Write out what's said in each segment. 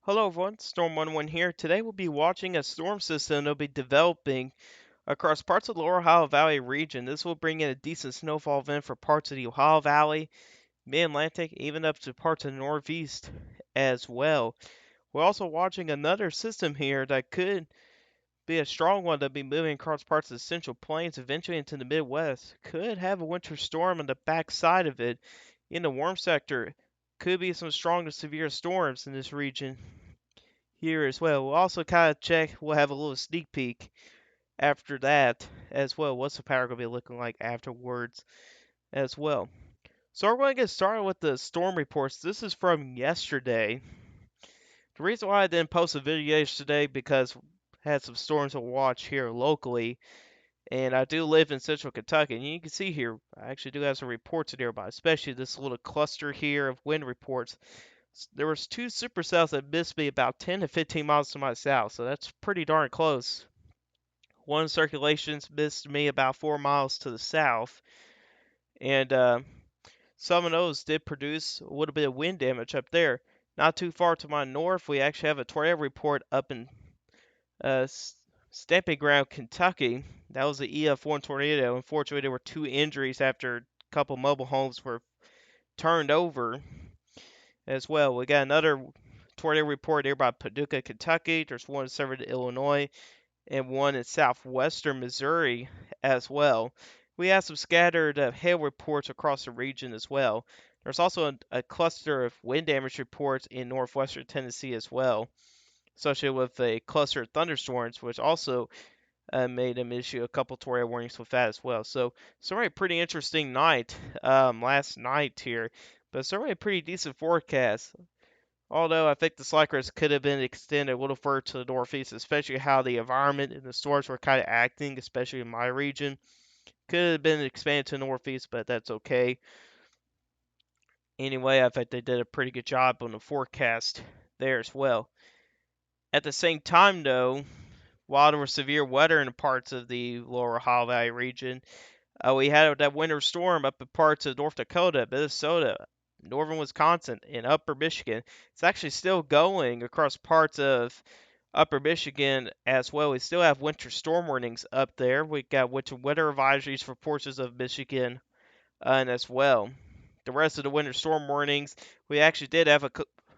Hello everyone, Storm 11 here. Today we'll be watching a storm system that'll be developing across parts of the Lower Ohio Valley region. This will bring in a decent snowfall event for parts of the Ohio Valley, Mid-Atlantic, even up to parts of the Northeast as well. We're also watching another system here that could be a strong one that'll be moving across parts of the Central Plains, eventually into the Midwest. Could have a winter storm on the backside of it in the warm sector. Could be some strong to severe storms in this region here as well. We'll also kind of check, we'll have a little sneak peek after that as well. What's the power going to be looking like afterwards as well? So we're going to get started with the storm reports. This is from yesterday. The reason why I didn't post a video yesterday because I had some storms to watch here locally, and I do live in central Kentucky, and you can see here, I actually do have some reports nearby, especially this little cluster here of wind reports. There was two supercells that missed me about 10 to 15 miles to my south, so that's pretty darn close. One circulations missed me about 4 miles to the south, and some of those did produce a little bit of wind damage up there. Not too far to my north, we actually have a tornado report up in uh, Stamping Ground, Kentucky. That was the EF1 tornado. Unfortunately, there were two injuries after a couple mobile homes were turned over as well. We got another tornado report nearby Paducah, Kentucky. There's one in southern Illinois and one in southwestern Missouri as well. We have some scattered hail reports across the region as well. There's also a cluster of wind damage reports in northwestern Tennessee as well, associated with a cluster of thunderstorms, which also made them issue a couple tornado warnings with that as well. So, certainly a pretty interesting night last night here, but certainly a pretty decent forecast. Although I think the slack risk could have been extended a little further to the northeast, especially how the environment and the storms were kind of acting, especially in my region. Could have been expanded to the northeast, but that's okay. Anyway, I think they did a pretty good job on the forecast there as well. At the same time, though, while there was severe weather in parts of the lower Ohio Valley region, we had that winter storm up in parts of North Dakota, Minnesota, northern Wisconsin, and upper Michigan. It's actually still going across parts of upper Michigan as well. We still have winter storm warnings up there. We got winter weather advisories for portions of Michigan and as well. The rest of the winter storm warnings, we actually did have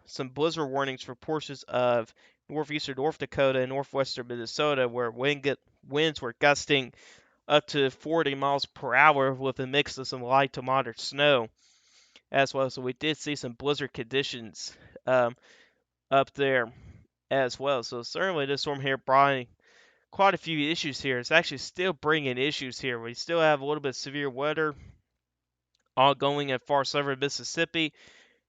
some blizzard warnings for portions of northeastern North Dakota and northwestern Minnesota, where winds were gusting up to 40 miles per hour with a mix of some light to moderate snow as well. So we did see some blizzard conditions um, up there as well. So certainly this storm here brought quite a few issues here. It's actually still bringing issues here. We still have a little bit of severe weather ongoing at far southern Mississippi,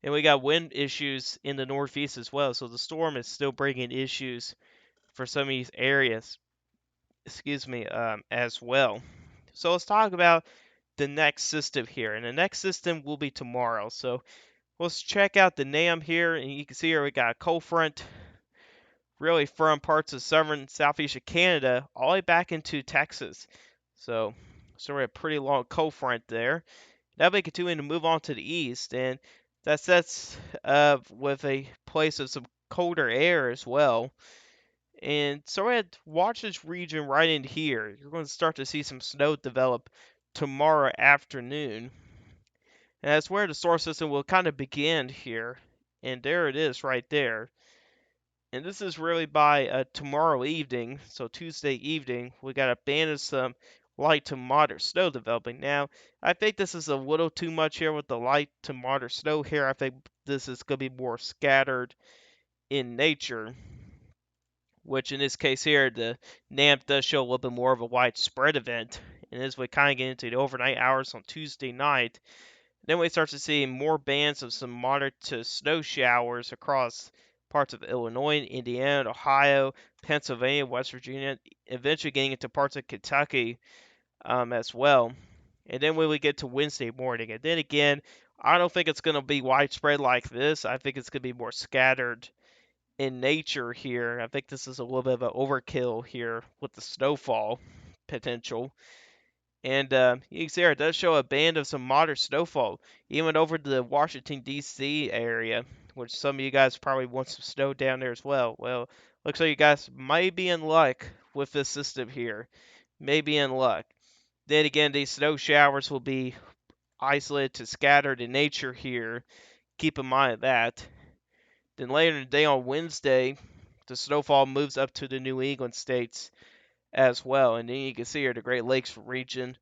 and we got wind issues in the northeast as well. So the storm is still bringing issues for some of these areas. Excuse me, as well. So let's talk about the next system here, and the next system will be tomorrow. So let's check out the NAM here, and you can see here we got a cold front really from parts of southern southeast of Canada all the way back into Texas. So we're a pretty long cold front there. Now we continue to move on to the east, and that sets with a place of some colder air as well. And so we're to watch this region right in here. You're going to start to see some snow develop tomorrow afternoon. And that's where the storm system will kind of begin here. And there it is right there. And this is really by tomorrow evening, so Tuesday evening, we got a band of some light to moderate snow developing. Now, I think this is a little too much here with the light to moderate snow here. I think this is going to be more scattered in nature, which in this case here, the NAMP does show a little bit more of a widespread event. And as we kind of get into the overnight hours on Tuesday night, then we start to see more bands of some moderate to snow showers across parts of Illinois, Indiana, Ohio, Pennsylvania, West Virginia, eventually getting into parts of Kentucky as well. And then when we get to Wednesday morning, and then again, I don't think it's going to be widespread like this. I think it's going to be more scattered in nature here. I think this is a little bit of an overkill here with the snowfall potential. And you can see here, it does show a band of some moderate snowfall, even over to the Washington, D.C. area, which some of you guys probably want some snow down there as well. Well, looks like you guys might be in luck with this system here. Maybe in luck. Then again, these snow showers will be isolated to scattered in nature here. Keep in mind that. Then later in the day on Wednesday, the snowfall moves up to the New England states as well. And then you can see here the Great Lakes region,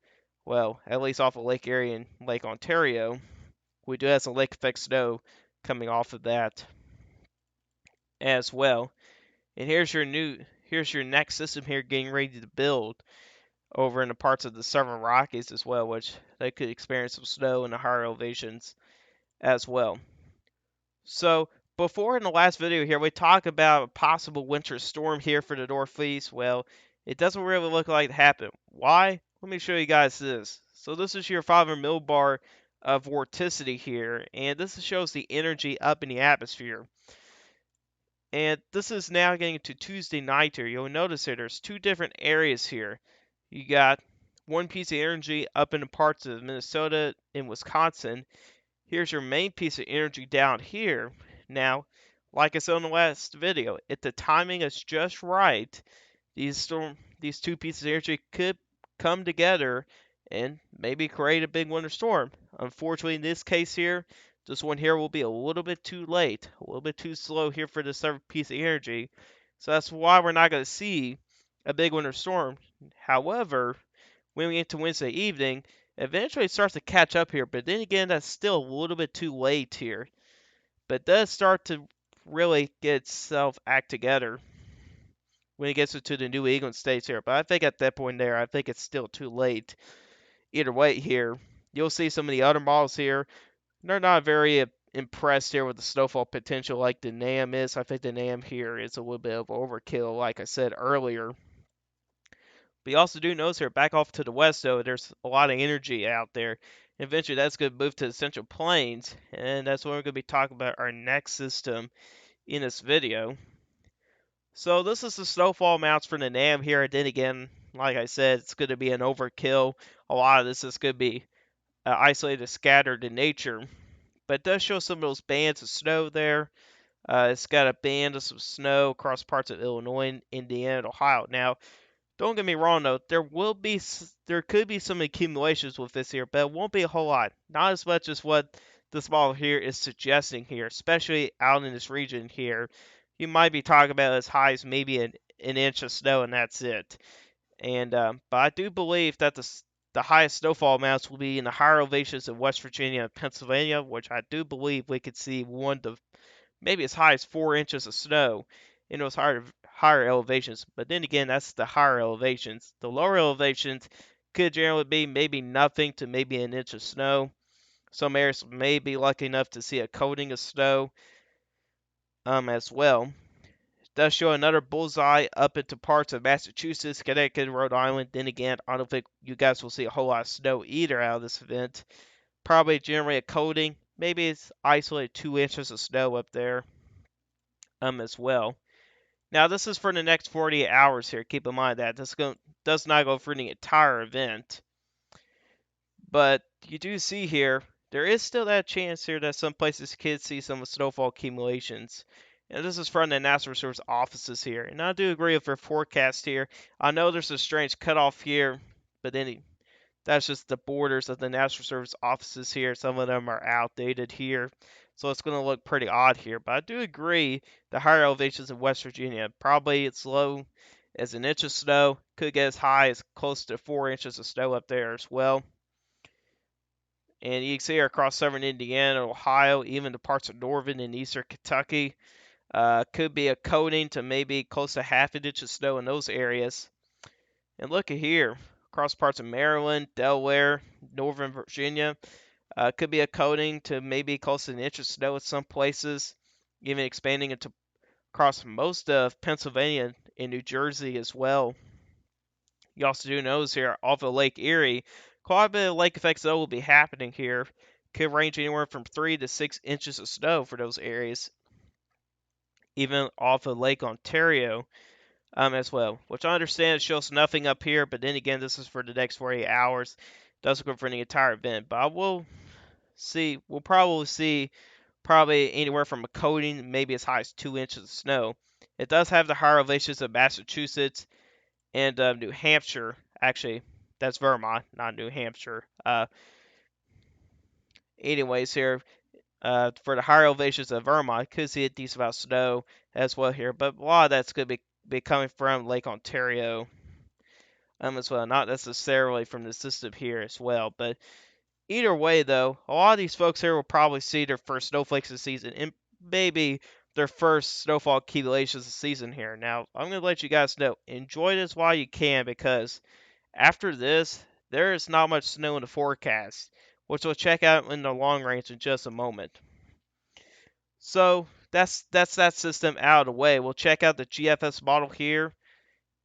well, at least off of Lake Erie and Lake Ontario, we do have some lake effect snow coming off of that as well. And here's your next system here getting ready to build over in the parts of the Southern Rockies as well, which they could experience some snow in the higher elevations as well. So before in the last video here, we talked about a possible winter storm here for the Northeast. Well, it doesn't really look like it happened. Why? Let me show you guys this. So this is your 500 millibar of vorticity here, and this shows the energy up in the atmosphere. And this is now getting to Tuesday night here. You'll notice here there's two different areas here. You got one piece of energy up in the parts of Minnesota and Wisconsin. Here's your main piece of energy down here. Now, like I said in the last video, if the timing is just right, these two pieces of energy could come together and maybe create a big winter storm. Unfortunately, in this case here, this one here will be a little bit too late, a little bit too slow here for this other piece of energy. So that's why we're not going to see a big winter storm. However, when we get to Wednesday evening, eventually it starts to catch up here. But then again, that's still a little bit too late here. But it does start to really get itself act together when it gets into the New England states here. But I think at that point there, I think it's still too late. Either way here, you'll see some of the other models here. They're not very impressed here with the snowfall potential like the NAM is. I think the NAM here is a little bit of overkill, like I said earlier. But you also do notice here, back off to the west, though, there's a lot of energy out there. Eventually, that's going to move to the Central Plains, and that's what we're going to be talking about our next system in this video. So this is the snowfall amounts for the NAM here. And then again, like I said, it's going to be an overkill. A lot of this is going to be isolated, scattered in nature. But it does show some of those bands of snow there. It's got a band of some snow across parts of Illinois, Indiana, and Ohio. Now, don't get me wrong though, there could be some accumulations with this here, but it won't be a whole lot. Not as much as what this model here is suggesting here, especially out in this region here. You might be talking about as high as maybe an inch of snow, and that's it. And but I do believe that the highest snowfall amounts will be in the higher elevations of West Virginia and Pennsylvania, which I do believe we could see 1 to maybe as high as 4 inches of snow in those higher elevations. But then again, that's the higher elevations. The lower elevations could generally be maybe nothing to maybe an inch of snow. Some areas may be lucky enough to see a coating of snow as well. It does show another bullseye up into parts of Massachusetts, Connecticut, Rhode Island. Then again, I don't think you guys will see a whole lot of snow either out of this event. Probably generally a coating. Maybe it's isolated 2 inches of snow up there as well. Now, this is for the next 48 hours here. Keep in mind that this does not go for the entire event. But you do see here, there is still that chance here that some places could see some snowfall accumulations. And this is from the National Reserve offices here. And I do agree with their forecast here. I know there's a strange cutoff here, but then that's just the borders of the National Service offices here. Some of them are outdated here. So it's going to look pretty odd here. But I do agree the higher elevations in West Virginia, probably it's low as an inch of snow. Could get as high as close to 4 inches of snow up there as well. And you can see here across southern Indiana, Ohio, even the parts of northern and eastern Kentucky. Could be a coating to maybe close to half an inch of snow in those areas. And look at here, across parts of Maryland, Delaware, Northern Virginia. Could be a coating to maybe close to an inch of snow in some places, even expanding into across most of Pennsylvania and New Jersey as well. You also do notice here off of Lake Erie, quite a bit of lake effect snow will be happening here. Could range anywhere from 3 to 6 inches of snow for those areas. Even off of Lake Ontario, as well, which I understand shows nothing up here, but then again, this is for the next 48 hours. Doesn't go for the entire event, but I will see. We'll probably see probably anywhere from a coating, maybe as high as 2 inches of snow. It does have the higher elevations of Massachusetts and New Hampshire. Actually, that's Vermont, not New Hampshire. Anyways, here for the higher elevations of Vermont, could see a decent amount of snow as well here, but a lot of that's going to be coming from Lake Ontario as well, not necessarily from the system here as well. But either way, though, a lot of these folks here will probably see their first snowflakes of the season and maybe their first snowfall accumulations of the season here. Now, I'm going to let you guys know, enjoy this while you can because after this, there is not much snow in the forecast, which we'll check out in the long range in just a moment. So that's that system out of the way. We'll check out the GFS model here.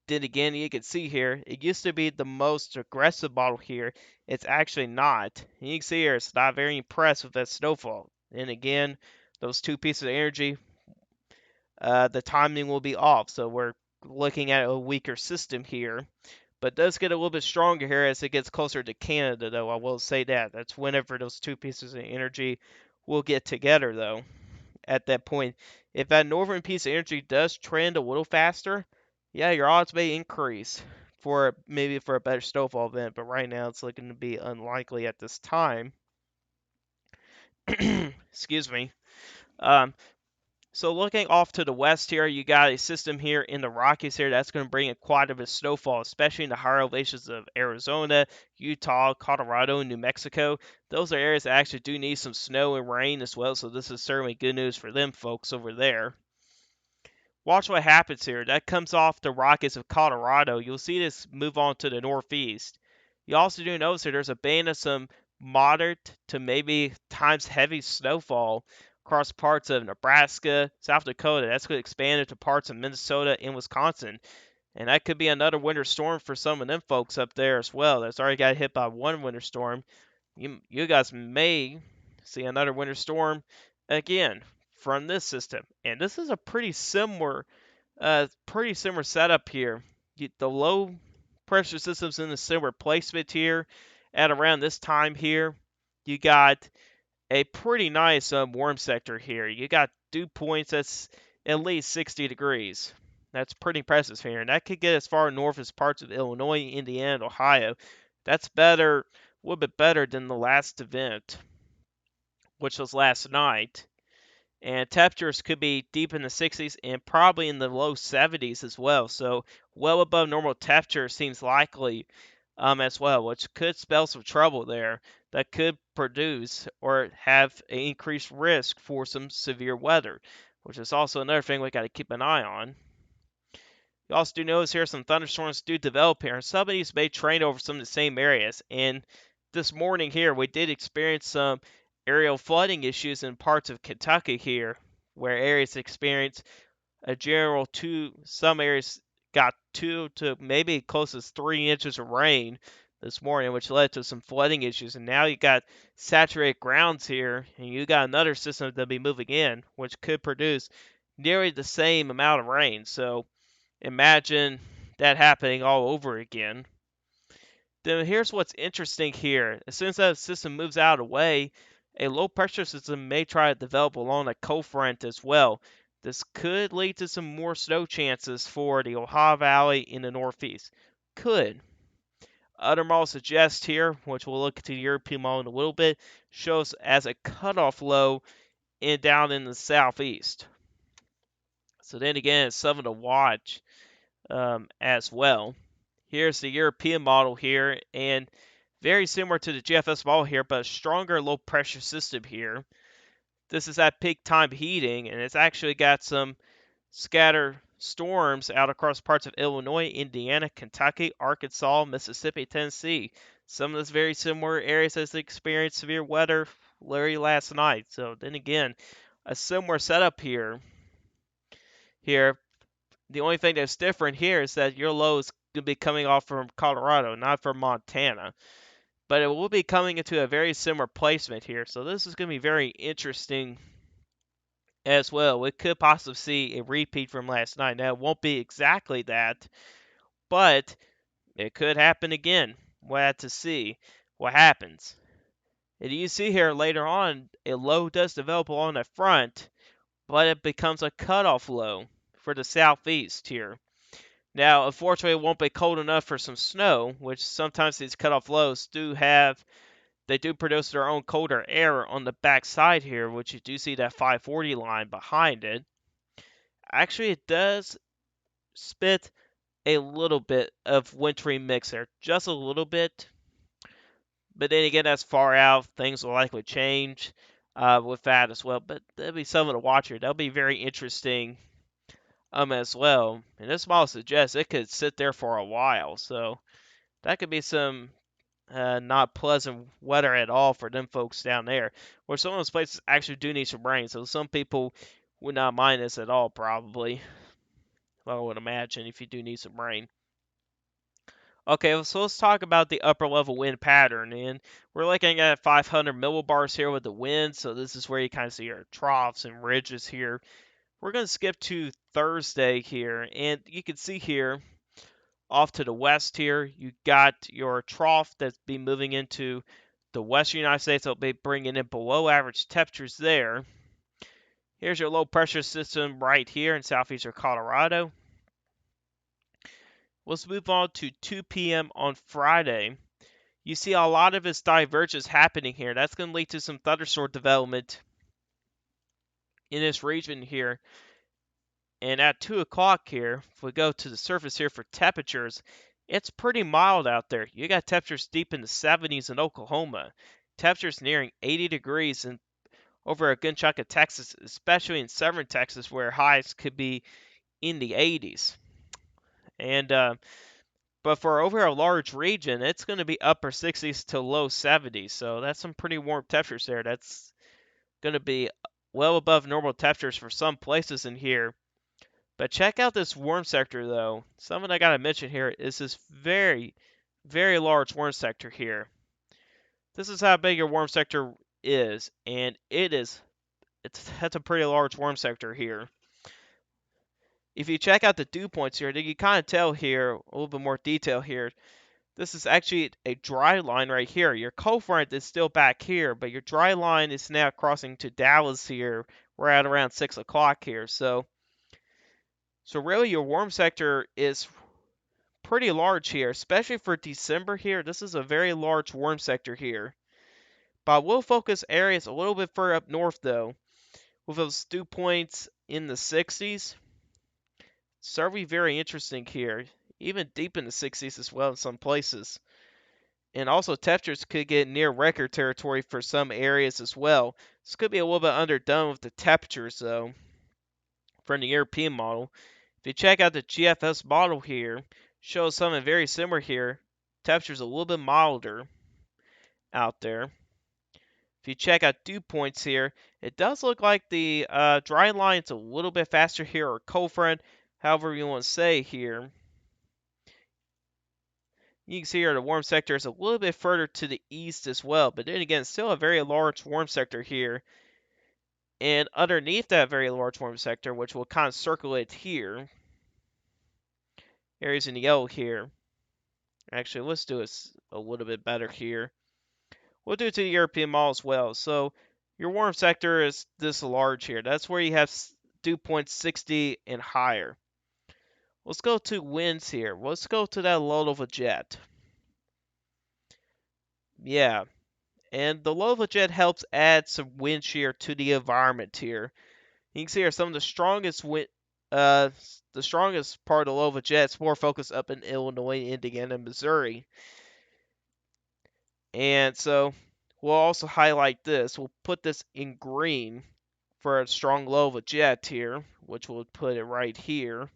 Then again, you can see here, it used to be the most aggressive model here. It's actually not. And you can see here, it's not very impressed with that snowfall. And again, those two pieces of energy, the timing will be off. So we're looking at a weaker system here. But it does get a little bit stronger here as it gets closer to Canada, though. I will say that. That's whenever those two pieces of energy will get together, though. At that point, if that northern piece of energy does trend a little faster, yeah, your odds may increase for maybe for a better snowfall event, but right now it's looking to be unlikely at this time. Excuse me. Um, so looking off to the west here, you got a system here in the Rockies here that's going to bring in quite a bit of snowfall, especially in the higher elevations of Arizona, Utah, Colorado, and New Mexico. Those are areas that actually do need some snow and rain as well, so this is certainly good news for them folks over there. Watch what happens here. That comes off the Rockies of Colorado. You'll see this move on to the northeast. You also do notice that there's a band of some moderate to maybe times heavy snowfall across parts of Nebraska, South Dakota. That's going to expand into parts of Minnesota and Wisconsin. And that could be another winter storm for some of them folks up there as well. That's already got hit by one winter storm. You guys may see another winter storm again from this system. And this is a pretty similar setup here. The low pressure systems in the similar placement here at around this time here. You got a pretty nice warm sector here. You got dew points that's at least 60 degrees. That's pretty impressive here. And that could get as far north as parts of Illinois, Indiana, and Ohio. That's better, a little bit better than the last event, which was last night. And temperatures could be deep in the 60s and probably in the low 70s as well. So well above normal temperature seems likely as well, which could spell some trouble there. That could produce or have an increased risk for some severe weather, which is also another thing we got to keep an eye on. You also do notice here some thunderstorms do develop here, and some of these may train over some of the same areas. And this morning here, we did experience some aerial flooding issues in parts of Kentucky here, where areas experienced a general some areas got 2 to maybe close as 3 inches of rain this morning, which led to some flooding issues. And now you got saturated grounds here, and you got another system that'll be moving in, which could produce nearly the same amount of rain. So imagine that happening all over again. Then here's what's interesting here. As soon as that system moves out of the way, a low pressure system may try to develop along the cold front as well. This could lead to some more snow chances for the Ohio Valley in the northeast. Could. Other models suggest here, which we'll look at the European model in a little bit, shows as a cutoff low down in the southeast. So then again, it's something to watch as well. Here's the European model here, and very similar to the GFS model here, but a stronger low pressure system here. This is at peak time heating, and it's actually got some scattered storms out across parts of Illinois, Indiana, Kentucky, Arkansas, Mississippi, Tennessee. Some of those very similar areas as they experienced severe weather literally last night. So then again, a similar setup here. The only thing that's different here is that your low is going to be coming off from Colorado, not from Montana. But it will be coming into a very similar placement here. So this is going to be very interesting as well. We could possibly see a repeat from last night. Now, it won't be exactly that, but it could happen again. We'll have to see what happens. And you see here later on, a low does develop along the front, but it becomes a cutoff low for the southeast here. Now, unfortunately, it won't be cold enough for some snow, which sometimes these cutoff lows do have. They do produce their own colder air on the back side here, which you do see that 540 line behind it. Actually, it does spit a little bit of wintry mix there, just a little bit. But then again, that's far out. Things will likely change with that as well. But that'll be something to watch here. That'll be very interesting as well. And this model suggests it could sit there for a while. So that could be some not pleasant weather at all for them folks down there. Where some of those places actually do need some rain. So some people would not mind this at all, probably. Well, I would imagine if you do need some rain. Okay, so let's talk about the upper level wind pattern. And we're looking at 500 millibars here with the wind. So this is where you kind of see your troughs and ridges here. We're going to skip to Thursday here. And you can see here, off to the west here, you got your trough that's be moving into the western United States. It'll be bringing in below average temperatures there. Here's your low pressure system right here in southeastern Colorado. Let's move on to 2 p.m. on Friday. You see a lot of this divergence happening here. That's going to lead to some thunderstorm development in this region here. And at 2 o'clock here, if we go to the surface here for temperatures, it's pretty mild out there. You got temperatures deep in the 70s in Oklahoma. Temperatures nearing 80 degrees in over a good chunk of Texas, especially in southern Texas where highs could be in the 80s. And but for over a large region, it's going to be upper 60s to low 70s. So that's some pretty warm temperatures there. That's going to be well above normal temperatures for some places in here. But check out this warm sector, though. Something I got to mention here is this very, very large warm sector here. This is how big your warm sector is, and that's a pretty large warm sector here. If you check out the dew points here, you can kind of tell here, a little bit more detail here. This is actually a dry line right here. Your cold front is still back here, but your dry line is now crossing to Dallas here. We're at around 6 o'clock here. So really your warm sector is pretty large here, especially for December here. This is a very large warm sector here. But we'll focus areas a little bit further up north, though, with those dew points in the 60s. Certainly very interesting here, even deep in the 60s as well in some places. And also temperatures could get near record territory for some areas as well. This could be a little bit underdone with the temperatures, though, from the European model. If you check out the GFS model here, shows something very similar here. Temperatures a little bit milder out there. If you check out dew points here, it does look like the dry line's a little bit faster here, or cold front, however you want to say here. You can see here the warm sector is a little bit further to the east as well, but then again, still a very large warm sector here. And underneath that very large warm sector, which will kind of circulate here, areas in yellow here. Actually, let's do it a little bit better here. We'll do it to the European model as well. So your warm sector is this large here. That's where you have dew points 60 and higher. Let's go to winds here. Let's go to that low of a jet. Yeah, and the low of a jet helps add some wind shear to the environment here. You can see here some of the strongest wind, the strongest part of the low of a jet is more focused up in Illinois, Indiana, and Missouri. And so we'll also highlight this. We'll put this in green for a strong low of a jet here, which we'll put it right here.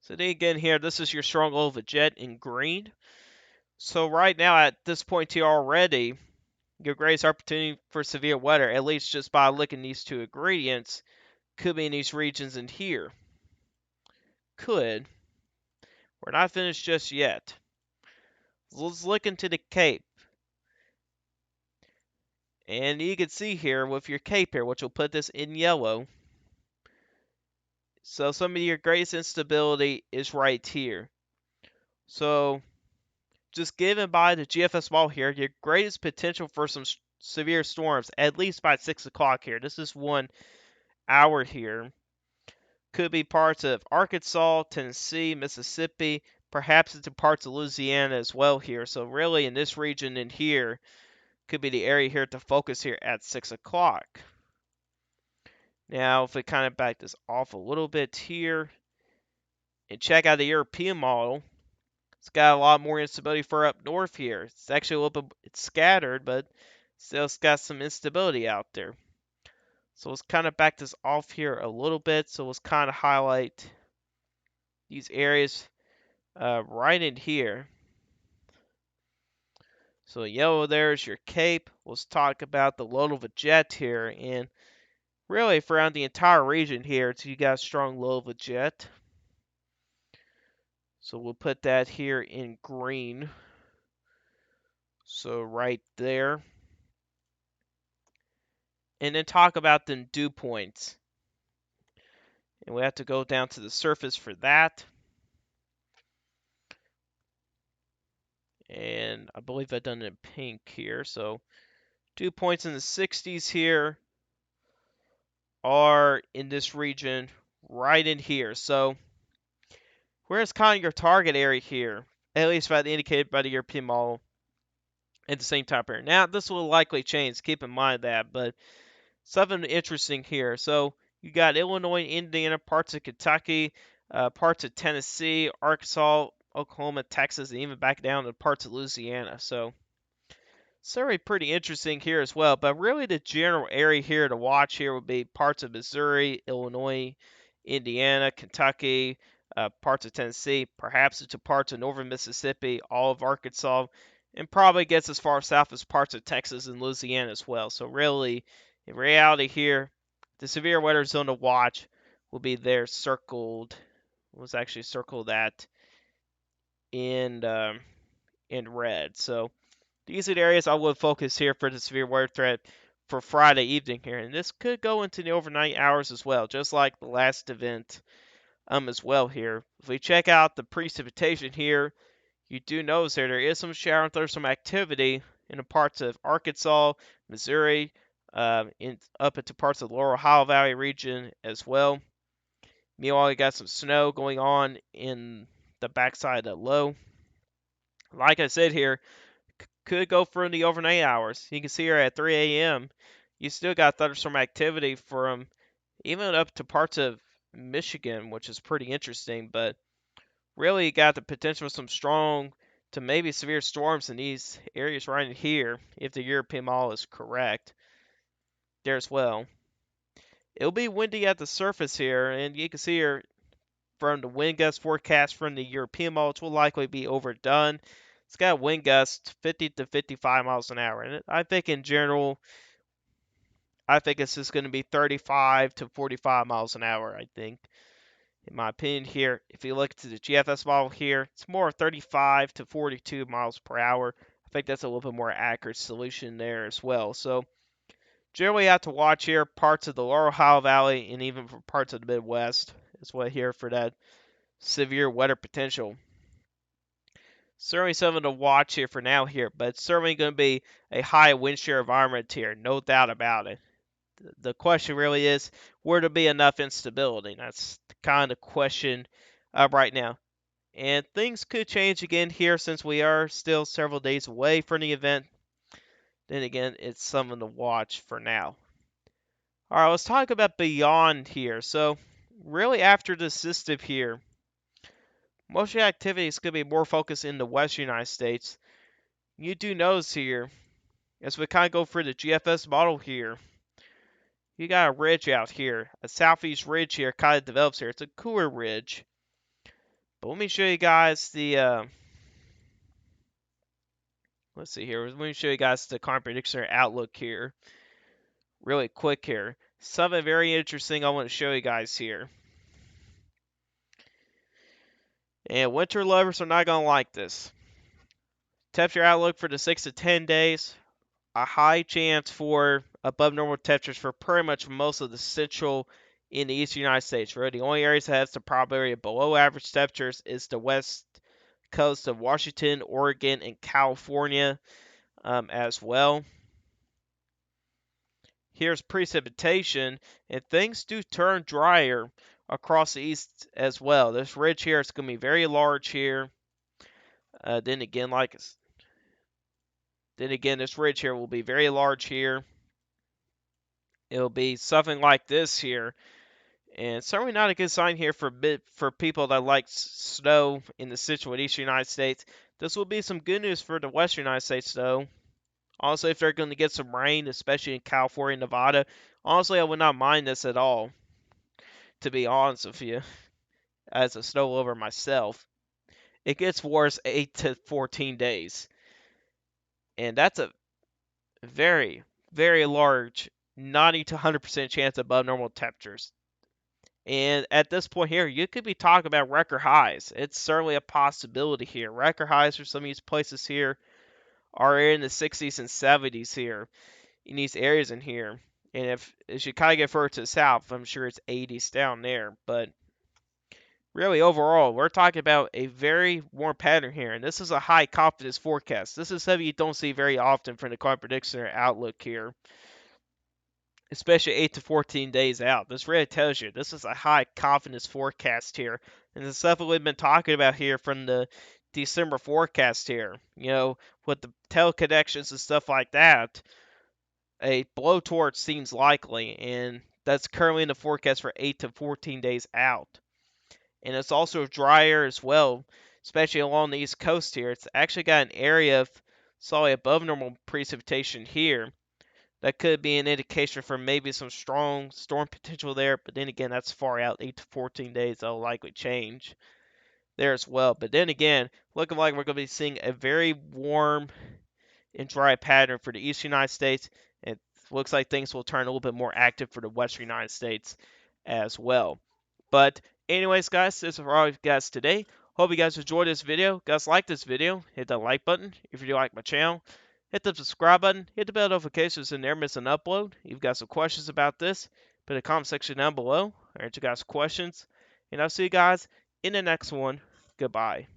So then again here, this is your strong low of a jet in green. So right now at this point here already, your greatest opportunity for severe weather, at least just by looking these two ingredients, could be in these regions in here. Could. We're not finished just yet. Let's look into the Cape. And you can see here with your cape here, which will put this in yellow. So some of your greatest instability is right here. So just given by the GFS model here, your greatest potential for some severe storms, at least by 6 o'clock here. This is 1 hour here. Could be parts of Arkansas, Tennessee, Mississippi, perhaps into parts of Louisiana as well here. So really in this region in here could be the area here to focus here at 6 o'clock. Now if we kind of back this off a little bit here and check out the European model, it's got a lot more instability for up north here. It's actually a little bit it's scattered, but still it's got some instability out there. So let's kind of back this off here a little bit. So let's kind of highlight these areas right in here. So yellow there is your cape. Let's talk about the load of a jet here. And really around the entire region here, so you got a strong load of a jet. So we'll put that here in green. So right there. And then talk about the dew points. And we have to go down to the surface for that. And I believe I've done it in pink here. So dew points in the 60s here are in this region right in here. So where's kind of your target area here, at least by the indicated by the European model at the same time period. Now this will likely change, keep in mind that, but something interesting here. So you got Illinois, Indiana, parts of Kentucky, parts of Tennessee, Arkansas, Oklahoma, Texas, and even back down to parts of Louisiana. So certainly pretty interesting here as well. But really the general area here to watch here would be parts of Missouri, Illinois, Indiana, Kentucky, parts of Tennessee, perhaps into parts of northern Mississippi, all of Arkansas, and probably gets as far south as parts of Texas and Louisiana as well. So really, in reality here, the severe weather zone to watch will be there circled. Was actually circled that in red. So these are the areas I would focus here for the severe weather threat for Friday evening here. And this could go into the overnight hours as well, just like the last event as well here. If we check out the precipitation here, you do notice there is some shower and thunderstorm activity in the parts of Arkansas, Missouri, up into parts of the Lower Ohio Valley region as well. Meanwhile, you got some snow going on in the backside of low. Like I said here, could go for the overnight hours. You can see here at 3 a.m. You still got thunderstorm activity from even up to parts of Michigan, which is pretty interesting. But really, you got the potential for some strong to maybe severe storms in these areas right in here, if the European model is correct there as well. It'll be windy at the surface here, and you can see here from the wind gust forecast from the European model, it will likely be overdone. It's got wind gusts 50 to 55 miles an hour. And I think in general, I think it's just going to be 35 to 45 miles an hour, I think. In my opinion here, if you look to the GFS model here, it's more 35 to 42 miles per hour. I think that's a little bit more accurate solution there as well. So generally you have to watch here parts of the Lower Ohio Valley and even for parts of the Midwest as well here for that severe weather potential. Certainly something to watch here for now here, but it's certainly going to be a high wind shear environment here, no doubt about it. The question really is, where to be enough instability? That's the kind of question right now. And things could change again here since we are still several days away from the event. Then again, it's something to watch for now. All right, let's talk about beyond here. So really after this system here, most of the activity is going to be more focused in the western United States. You do notice here, as we kind of go through the GFS model here, you got a ridge out here, a southeast ridge here kind of develops here. It's a cooler ridge. But let me show you guys the, let's see here. Let me show you guys the climate prediction outlook here. Really quick here. Something very interesting I want to show you guys here. And winter lovers are not going to like this. Temperature outlook for the 6 to 10 days. a high chance for above normal temperatures for pretty much most of the central in the eastern United States. Really, the only areas that has the probability of below average temperatures is the west coast of Washington, Oregon, and California as well. Here's precipitation, and things do turn drier across the east as well. This ridge here is going to be very large here. Then again, this ridge here will be very large here. It'll be something like this here, and certainly not a good sign here for people that like snow in the central and eastern United States. This will be some good news for the western United States, though. Also, if they're going to get some rain, especially in California and Nevada, honestly, I would not mind this at all, to be honest with you, as a snow lover myself. It gets worse 8 to 14 days, and that's a very, very large 90 to 100% chance above normal temperatures. And at this point here, you could be talking about record highs. It's certainly a possibility here. Record highs for some of these places here are in the 60s and 70s here in these areas in here. And if as you kind of get further to the south, I'm sure it's 80s down there. But really, overall, we're talking about a very warm pattern here. And this is a high confidence forecast. This is something you don't see very often from the Climate Prediction Center outlook here, especially 8 to 14 days out. This really tells you this is a high confidence forecast here. And the stuff that we've been talking about here from the December forecast here, with the teleconnections and stuff like that, a blowtorch seems likely, and that's currently in the forecast for 8 to 14 days out. And it's also drier as well, especially along the east coast here. It's actually got an area of slightly above normal precipitation here. That could be an indication for maybe some strong storm potential there, but then again, that's far out, 8 to 14 days. That'll likely change there as well. But then again, looking like we're going to be seeing a very warm and dry pattern for the eastern United States. It looks like things will turn a little bit more active for the western United States as well. But anyways, guys, this is all we've got today. Hope you guys enjoyed this video. Guys, like this video, hit that like button if you do like my channel. Hit the subscribe button, hit the bell notifications so you never miss an upload. If you've got some questions about this, put in the comment section down below. I answer you guys questions. And I'll see you guys in the next one. Goodbye.